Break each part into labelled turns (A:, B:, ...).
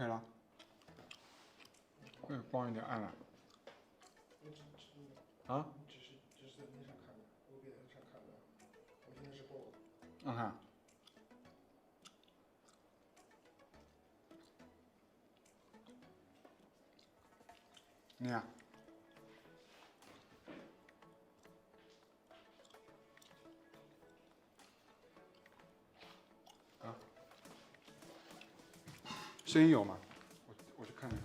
A: 可以了。会光一点暗了。啊？
B: 只是在那上看的，OBS 上看的，我现在是够了。
A: 我看。你看。啊？声音有吗？我去看看。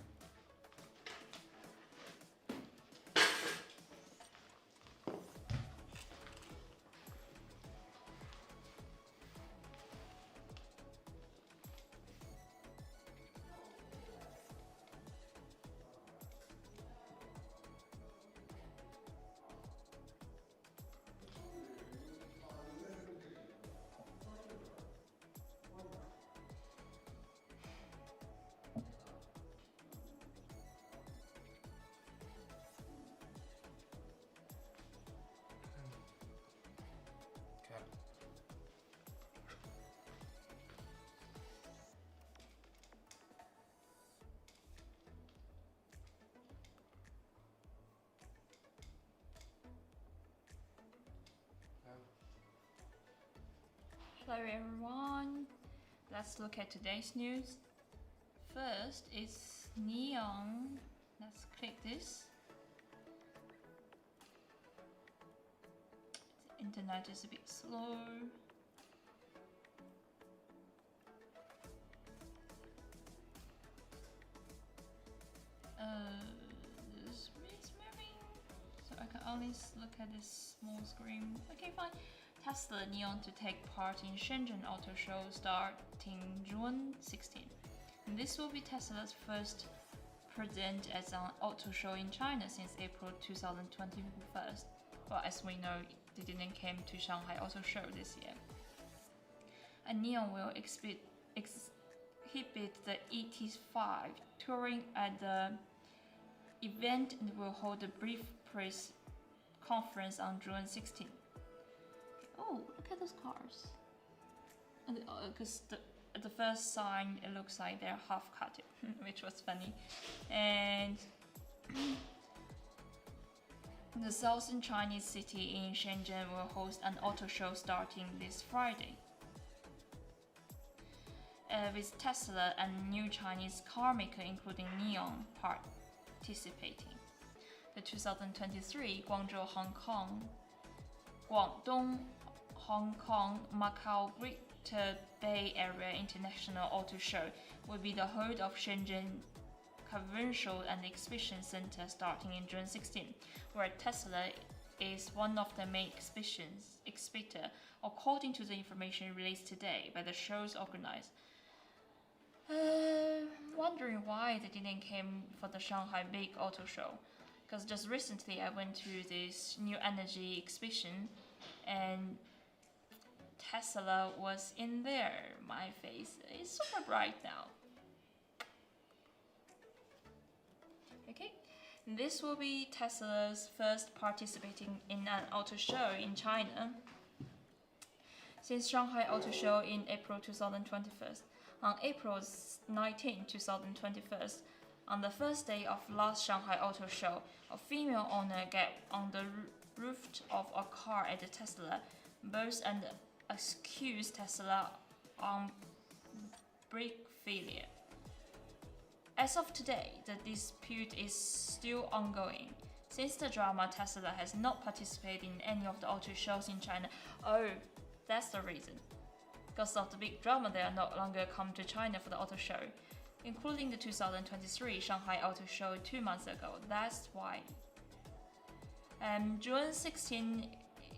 C: Hello everyone, let's look at today's news. First is neon. Let's click this. The internet is a bit slow. This is moving, so I can only look at this small screen. Okay, fine. Tesla Neon to take part in Shenzhen Auto Show starting June 16. This will be Tesla's first present as an auto show in China since April 2021. Well, as we know, they didn't come to Shanghai Auto Show this year. And Neon will exhibit the ET5 touring at the event and will hold a brief press conference on June 16. Oh, look at those cars. Because the first sign, it looks like they're half cut, which was funny. And the southern Chinese city in Shenzhen will host an auto show starting this Friday. With Tesla and new Chinese car maker including Neon participating. The 2023 Guangzhou, Guangdong, Hong Kong, Macau Greater Bay Area International Auto Show will be the hold of Shenzhen Convention and Exhibition Center starting in June 16, where Tesla is one of the main exhibitor, according to the information released today by the show's organizers. Wondering why they didn't come for the Shanghai Big Auto Show, because just recently I went to this new energy exhibition and Tesla was in there. My face is super bright now. Okay, this will be Tesla's first participating in an auto show in China since Shanghai Auto Show in April 2021. On April 19, 2021, on the first day of last Shanghai Auto Show, a female owner got on the roof of a car at the Tesla booth and accused Tesla on brake failure. As of today, the dispute is still ongoing. Since the drama, Tesla has not participated in any of the auto shows in China. Oh, that's the reason. Because of the big drama, they are no longer come to China for the auto show, including the 2023 Shanghai Auto Show 2 months ago. That's why. June 16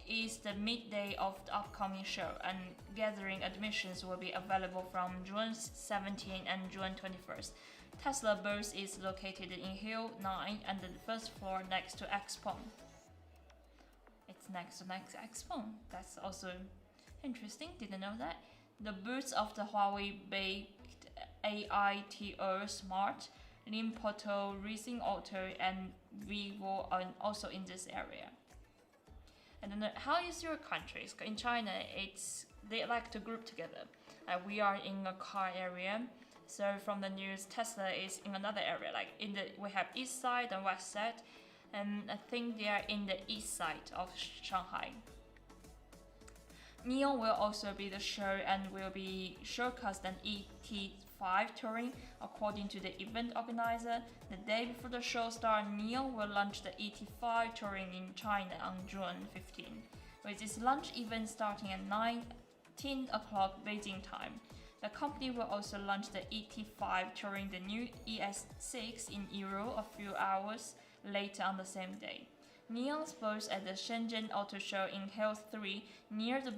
C: is the midday of the upcoming show, and gathering admissions will be available from June 17 and June 21st. Tesla booth is located in Hill 9 and the first floor next to Expo. It's next to Expo. That's also interesting, didn't know that. The booths of the Huawei-baked AITO Smart, Limpoto Racing Auto, and Vivo are also in this area. I don't know, how is your countries? In China, they like to group together. We are in a car area, So from the news, Tesla is in another area, like we have east side and west side, and I think they are in the east side of Shanghai. NEON will also be the show and will be showcased an ET5 touring. According to the event organizer, the day before the show start, NEON will launch the ET5 touring in China on June 15, with its launch event starting at 19 o'clock Beijing time. The company will also launch the ET5 touring the new ES6 in Europe a few hours later on the same day. NEON's booth at the Shenzhen Auto Show in Hills 3 near the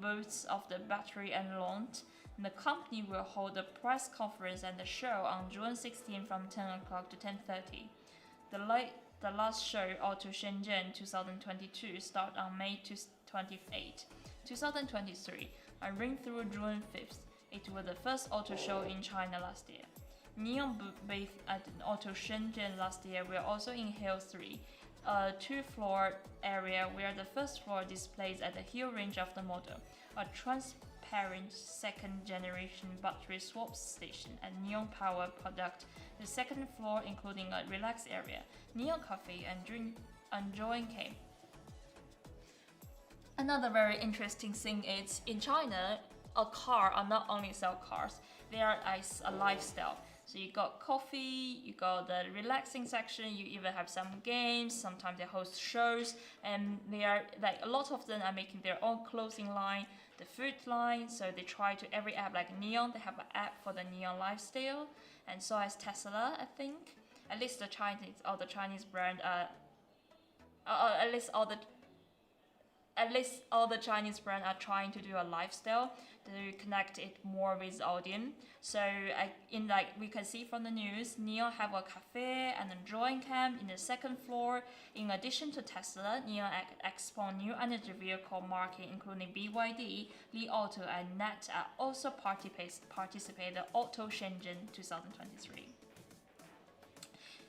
C: booths of the battery and launch. The company will hold a press conference at the show on June 16 from 10 o'clock to 10:30. The last show, Auto Shenzhen 2022, start on May 28, 2023 and ran through June 5th. It was the first auto show in China last year. NEON booth at Auto Shenzhen last year were also in Hills 3, a two-floor area where the first floor displays at the hill range of the model, a transparent second-generation battery swap station and NEON power product. The second floor including a relax area, NEON cafe and drawing came. Another very interesting thing is in China, a car are not only sell cars, they are as a lifestyle. So you got coffee, you got the relaxing section, you even have some games, sometimes they host shows, and they are like a lot of them are making their own clothing line, the food line, so they try to every app like NEON, they have an app for the NEON lifestyle, and so has Tesla, I think. At least all the Chinese brand at least all the Chinese brands are trying to do a lifestyle to connect it more with the audience. So we can see from the news, NEON have a cafe and a drawing camp in the second floor. In addition to Tesla, NEON expo new energy vehicle market including BYD, Li Auto and NET are also participate in the Auto Shenzhen 2023.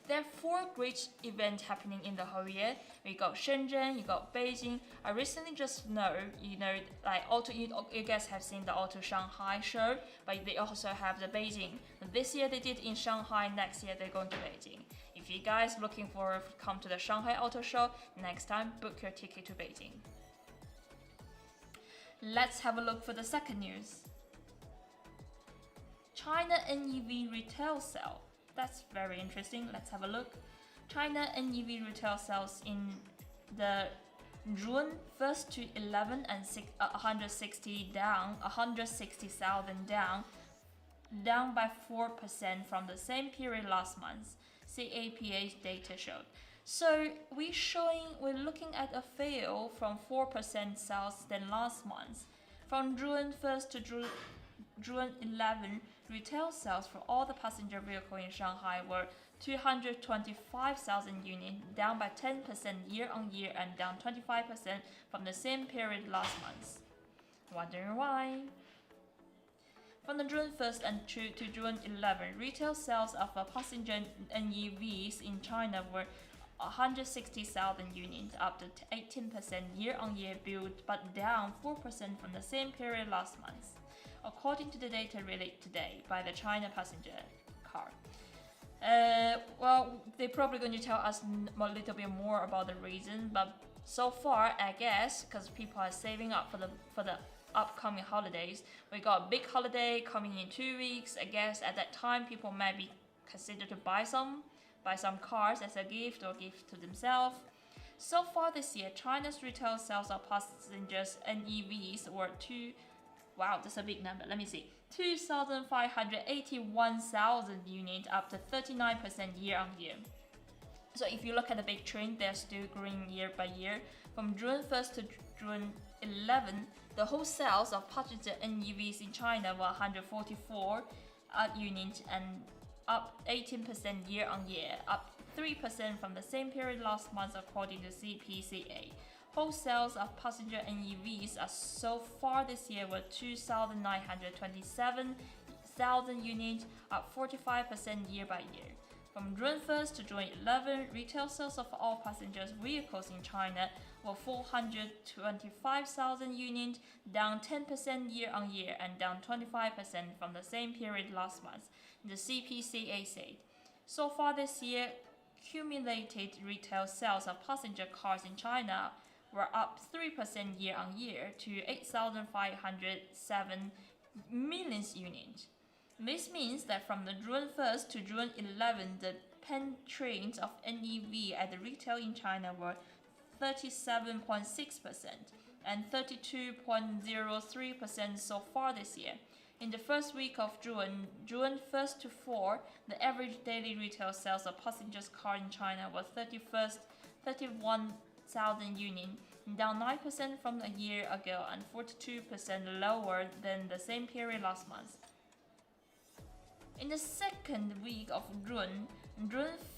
C: There are 4 great events happening in the whole year. We got Shenzhen, you got Beijing. I recently just know, you guys have seen the Auto Shanghai show, but they also have the Beijing. This year they did in Shanghai, next year they're going to Beijing. If you guys looking forward to come to the Shanghai Auto Show, next time book your ticket to Beijing. Let's have a look for the second news. China NEV retail sale. That's very interesting. Let's have a look. China NEV retail sales in the June 1st to 11 and 160,000 down by 4% from the same period last month, CAPH data showed. So we're looking at a fall from 4% sales than last month. From June 1st to June 11, retail sales for all the passenger vehicles in Shanghai were 225,000 units, down by 10% year-on-year and down 25% from the same period last month. Wondering why? From the June 1st and to June 11, retail sales of passenger NEVs in China were 160,000 units, up to 18% year-on-year build, but down 4% from the same period last month, according to the data released today by the China Passenger Car. They're probably going to tell us a little bit more about the reason, but so far, I guess, because people are saving up for the upcoming holidays, we got a big holiday coming in 2 weeks. I guess at that time, people might be considered to buy some cars as a gift or gift to themselves. So far this year, China's retail sales of passengers NEVs were that's a big number. Let me see. 2,581,000 units, up to 39% year-on-year. So if you look at the big trend, they're still growing year by year. From June 1st to June 11, the whole sales of passenger NEVs in China were 144 units and up 18% year-on-year, up 3% from the same period last month, according to CPCA. Wholesales of passenger NEVs so far this year were 2,927,000 units, up 45% year by year. From June 1st to June 11th, retail sales of all passenger vehicles in China were 425,000 units, down 10% year-on-year and down 25% from the same period last month, the CPCA said. So far this year, cumulated retail sales of passenger cars in China were up 3% year-on-year to 8,507 million units. This means that from the June 1st to June 11th, the penetration of NEV at the retail in China were 37.6% and 32.03% so far this year. In the first week of June 1st to 4th, the average daily retail sales of passenger cars in China was 31,000 units, down 9% from a year ago and 42% lower than the same period last month. In the second week of June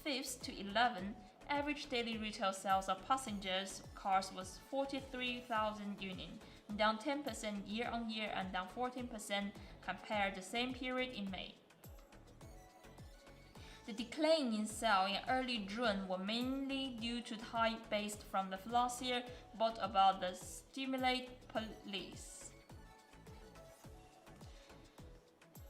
C: 5th to 11th, average daily retail sales of passenger cars was 43,000 units, down 10% year-on-year and down 14% compared to the same period in May. The decline in sales in early June was mainly due to the high base from the last year brought about the stimulate police.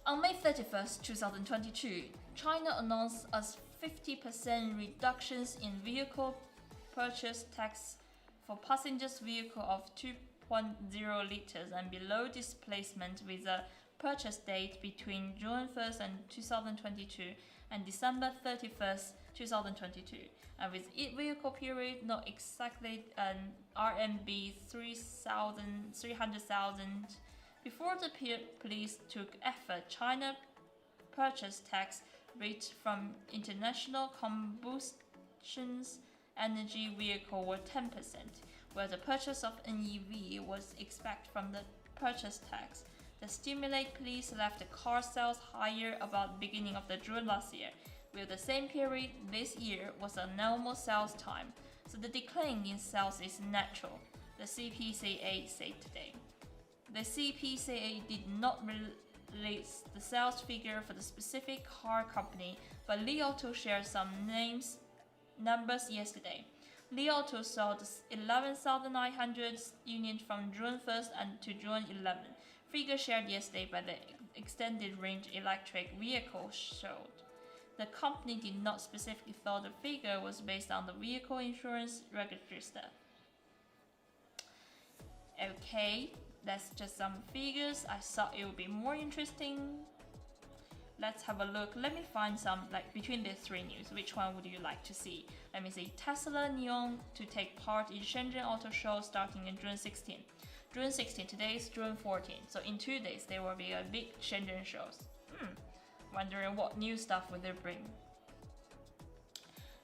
C: On May 31st, 2022, China announced a 50% reductions in vehicle purchase tax for passenger vehicles of 2.0 liters and below displacement with a purchase date between June 1st and 2022 and December 31st, 2022, and with each vehicle period not exactly an RMB 300,000. Before the police took effort, China purchase tax rate from international combustion energy vehicle were 10%, where the purchase of NEV was expected from the purchase tax. The stimulate police left the car sales higher about the beginning of the June last year, while the same period this year was a normal sales time, so the decline in sales is natural, the CPCA said today. The CPCA did not release the sales figure for the specific car company, but Li Auto shared some numbers yesterday. Li Auto sold 11,900 units from June 1st and to June 11th. Figure shared yesterday by the extended range electric vehicle showed. The company did not specifically thought the figure was based on the vehicle insurance register. Okay. That's just some figures. I thought it would be more interesting. Let's have a look. Let me find some, like, between these three news. Which one would you like to see? Let me see. Tesla NEON to take part in Shenzhen Auto Show starting in June 16. June 16, today is June 14. So in 2 days, there will be a big Shenzhen shows. Wondering what new stuff will they bring.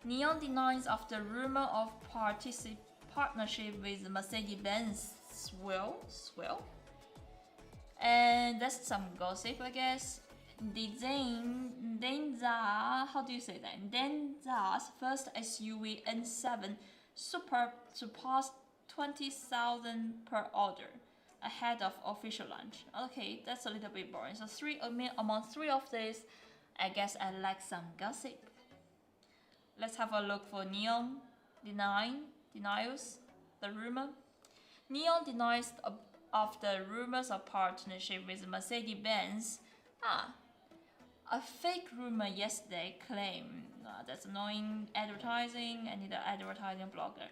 C: NEON denies after rumor of partnership with Mercedes-Benz swell. And that's some gossip, I guess. Denza, how do you say that? Denza's first SUV N7 surpassed 20,000 per order ahead of official launch. Okay, that's a little bit boring. So among three of these, I guess I like some gossip. Let's have a look for NEON denials the rumor. NEON denies of the rumors of partnership with Mercedes-Benz. A fake rumor yesterday claimed that's annoying advertising. I need an advertising blogger.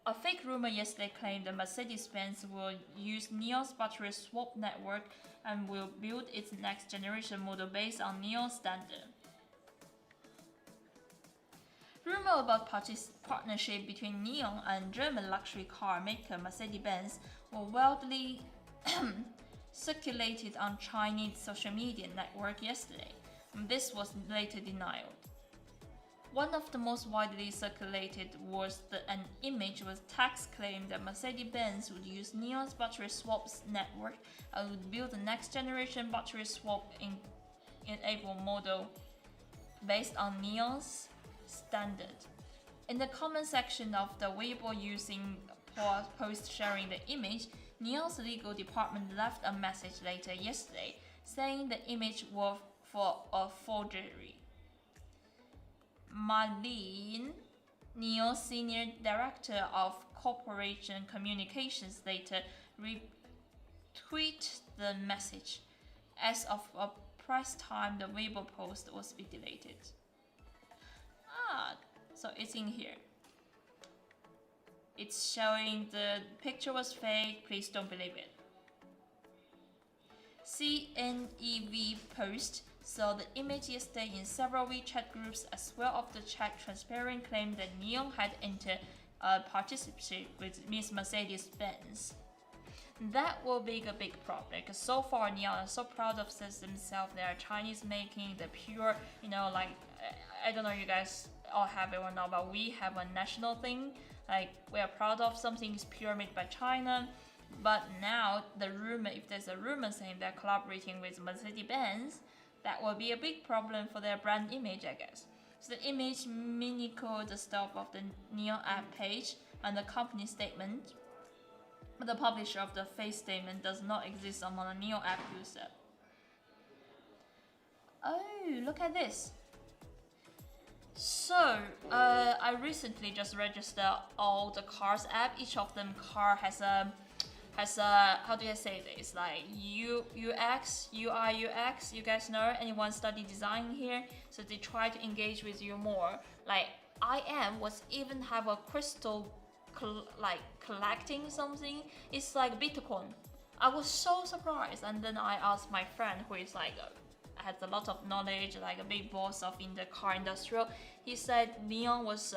C: A fake rumor yesterday claimed that Mercedes-Benz will use NEON's battery swap network and will build its next generation model based on NEON standard. Rumor about partnership between NEON and German luxury car maker Mercedes-Benz were widely circulated on Chinese social media network yesterday. This was later denied. One of the most widely circulated was an image with text claiming that Mercedes-Benz would use NEON's battery swaps network and would build the next generation battery swap enabled model based on NEON's standard. In the comment section of the Weibo using post sharing the image, NEON's legal department left a message later yesterday saying the image was for a forgery. Malin, Neon Senior Director of Corporation Communications, later retweeted the message. As of a press time, the Weibo post was be deleted. So it's in here. It's showing the picture was fake, please don't believe it. ChinaNEV post saw the image yesterday in several WeChat groups as well of the chat transparent claim that Neon had entered a partnership with Miss Mercedes-Benz. That will be a big problem because so far Neon is so proud of themselves. They are Chinese making, the pure, like, I don't know you guys all have it or not, but we have a national thing. Like, we are proud of something is pure made by China. But now the rumor, if there's a rumor saying they're collaborating with Mercedes-Benz, that will be a big problem for their brand image, I guess. So the image mimicked the stuff of the Neon app page and the company statement. But the publisher of the face statement does not exist among a Neon app user. Oh, look at this. So, I recently just registered all the cars app. Each of them car has a how do I say this? Like UX, UI, UX. You guys know? Anyone study design here? So they try to engage with you more. Like was even have a crystal, like collecting something. It's like Bitcoin. I was so surprised, and then I asked my friend who is like has a lot of knowledge, like a big boss of in the car industry. He said Neon was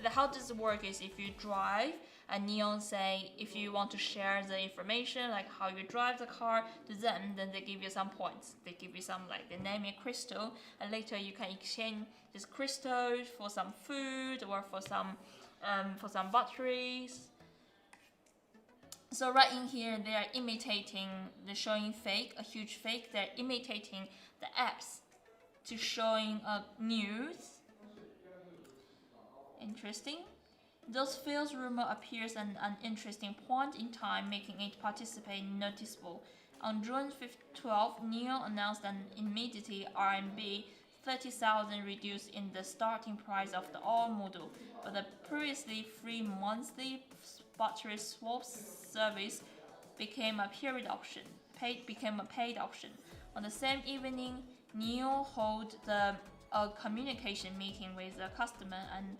C: how does it work is if you drive and Neon say if you want to share the information like how you drive the car to them, then they give you some points. They give you some, like, they name it crystal, and later you can exchange this crystal for some food or for some batteries. So right in here, they are imitating, they're showing fake, a huge fake. They're imitating the apps to showing news. Interesting. Those false rumor appears at an interesting point in time, making it participate noticeable. On June 12, Neon announced an immediate RMB 30,000 reduced in the starting price of the all model, but the previously free monthly battery swap service became a paid option. On the same evening, Neo held a communication meeting with the customer and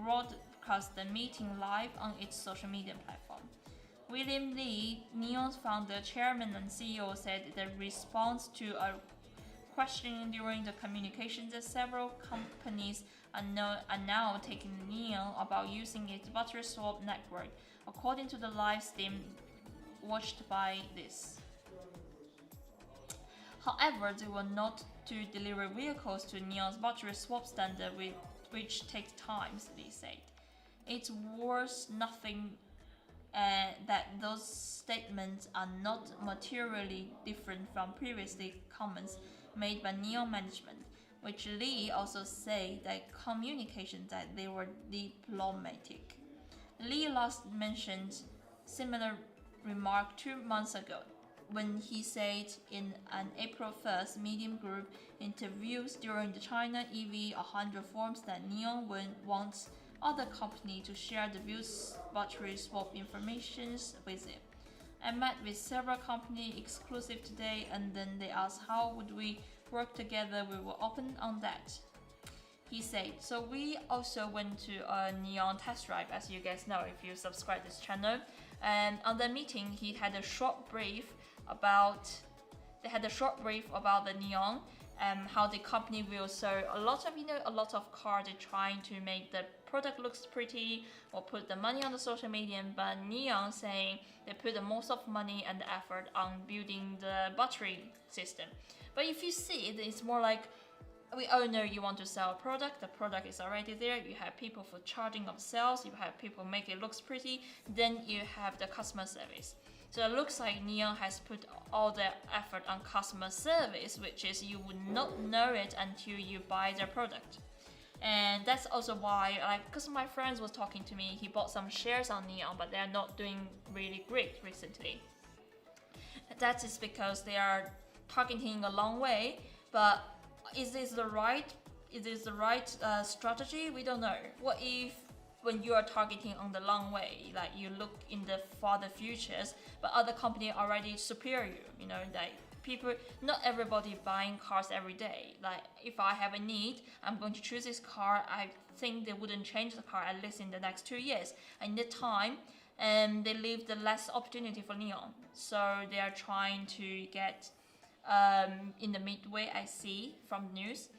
C: broadcast the meeting live on its social media platform. William Lee, Neon's founder, chairman, and CEO, said the response to a question during the communication that several companies are now taking Neon about using its battery swap network, according to the live stream watched by this. However, they were not to deliver vehicles to Neon's battery swap standard, which takes time, Lee said. It's worth nothing that those statements are not materially different from previously comments made by Neon management, which Lee also said that communication that they were diplomatic. Lee last mentioned similar remark 2 months ago when he said in an April 1st Medium Group interviews during the China EV 100 forums that Neon wants other companies to share the views battery swap information with it. I met with several companies exclusive today, and then they asked how would we work together. We were open on that. He said, so we also went to a Neon test drive, as you guys know if you subscribe to this channel. And on the meeting, he had a short brief about the Neon, how the company will sell a lot of cars. They're trying to make the product looks pretty or put the money on the social media, but Neon saying they put the most of money and the effort on building the battery system. But if you see it, it's more like, we all know you want to sell a product, the product is already there, you have people for charging of cells, you have people make it looks pretty, then you have the customer service. So it looks like Neon has put all the effort on customer service, which is you would not know it until you buy their product. And that's also why, because my friends was talking to me, he bought some shares on Neon, but they're not doing really great recently. That is because they are targeting a long way, but is this the right is this the right strategy? We don't know. What if when you are targeting on the long way, like you look in the farther futures, but other company already superior, you know, like people, not everybody buying cars every day. Like if I have a need, I'm going to choose this car. I think they wouldn't change the car at least in the next 2 years. And in the time, they leave the less opportunity for Neon. So they are trying to get in the midway, I see from the news.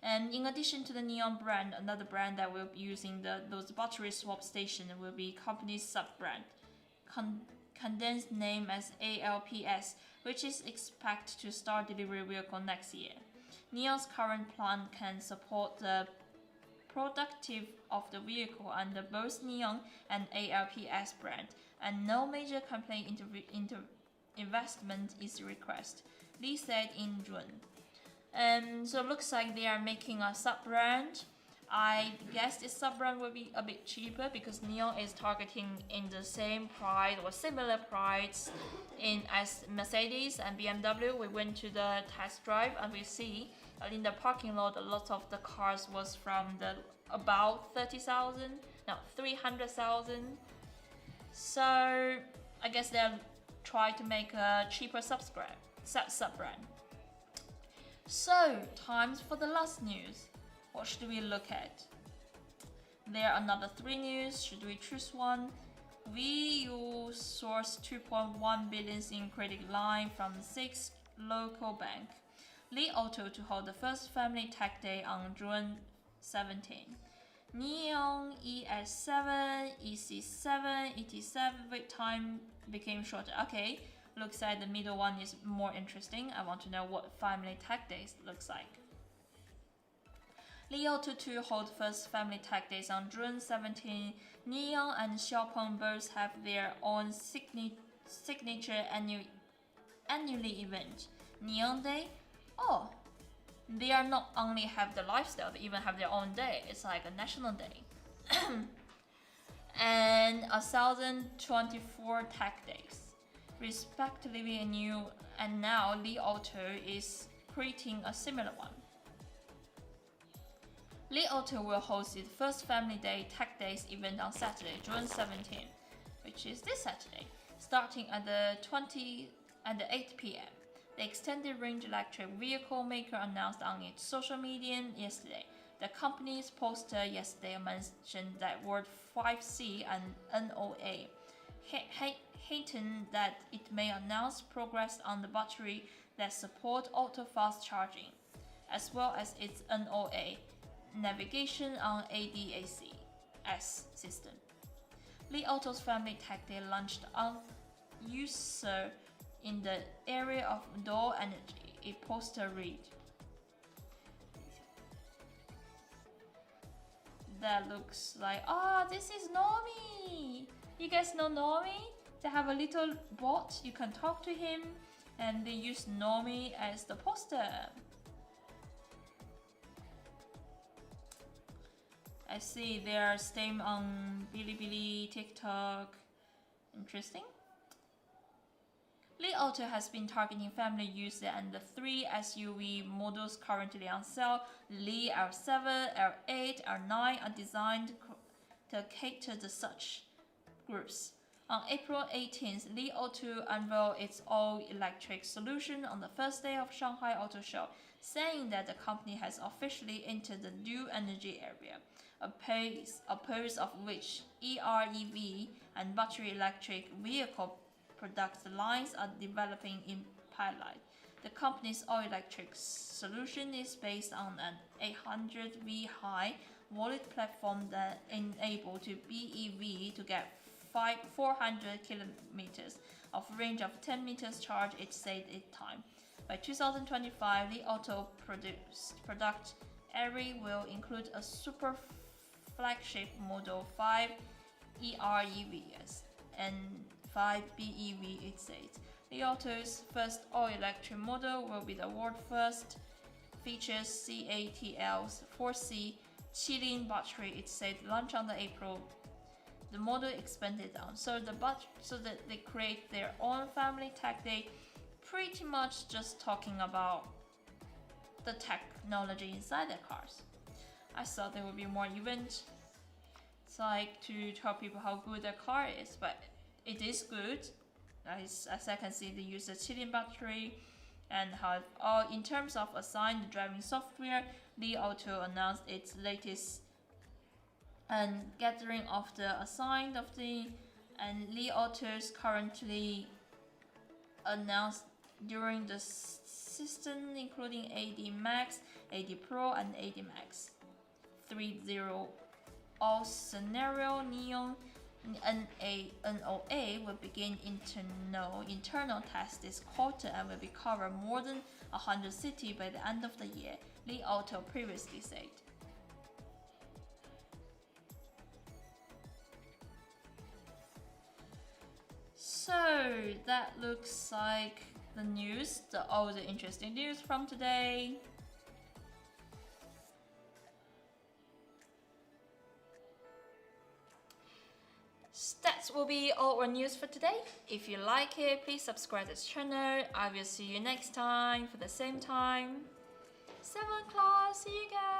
C: And in addition to the Neon brand, another brand that will be using those battery swap stations will be company's sub-brand, condensed name as ALPS, which is expected to start delivery vehicle next year. Neon's current plan can support the productive of the vehicle under both Neon and ALPS brand, and no major company investment is requested, Lee said in June. So it looks like they are making a sub-brand. I guess this sub-brand will be a bit cheaper because Neon is targeting in the same price or similar price as Mercedes and BMW. We went to the test drive and we see in the parking lot a lot of the cars was from the about 300,000. So I guess they'll try to make a cheaper sub-brand. So, times for the last news. What should we look at? There are another 3 news. Should we choose one? VU sourced 2.1 billion in credit line from 6 local bank. Li Auto to hold the first family tech day on June 17. Neon ES7, EC7, ET7 wait time became shorter. Okay. Looks like the middle one is more interesting. I want to know what family tech days looks like. Li Auto 2 hold first family tech days on June 17. Neon and Xiaopeng both have their own signature annually event. Neon Day? Oh, they are not only have the lifestyle, they even have their own day. It's like a national day. And 1,024 tech days. Respectively new, and now Li Auto is creating a similar one. Li Auto will host its first Family Day Tech Days event on Saturday, June 17, which is this Saturday, starting at the 8 p.m. The extended range electric vehicle maker announced on its social media yesterday. The company's poster yesterday mentioned that word 5C and NOA. Hinting that it may announce progress on the battery that support ultra-fast charging, as well as its NOA, navigation on ADAC-S system. Li Auto's Family Tech Day launched on user in the area of Dole Energy. A poster read. That looks like, this is Normie! You guys know Normie? They have a little bot, you can talk to him, and they use Normie as the poster. I see they are staying on Bilibili, TikTok. Interesting. Li Auto has been targeting family users, and the 3 SUV models currently on sale, Li L7, L8, L9, are designed to cater to such groups. On April 18th, Li Auto unveiled its all-electric solution on the first day of Shanghai Auto Show, saying that the company has officially entered the new energy area, a pace of which EREV and battery electric vehicle product lines are developing in pilot. The company's all-electric solution is based on an 800V high wallet platform that enables BEV to get 400 kilometers of range of 10 meters charge each time. By 2025, the auto product area will include a super flagship Model 5 EREVs and 5 BEV, it says. The Auto's first all-electric model will be the world's first, features CATL's 4C Qilin battery, it said, launch on the April. The model expanded on, so that they create their own family tech day, pretty much just talking about the technology inside their cars. I thought there would be more events. It's like to tell people how good their car is, but it is good. As I can see, they use a lithium battery, and how in terms of assigned driving software, Li Auto announced its latest gathering of the assigned of the, and Li Autos currently announced during the system, including AD Max, AD Pro, and AD Max 3.0 all scenario Neon NOA will begin internal tests this quarter and will be cover more than 100 cities by the end of the year, Li Auto previously said. So that looks like the news, all the interesting news from today. That will be all our news for today. If you like it, please subscribe to this channel. I will see you next time for the same time. 7 o'clock, see you guys.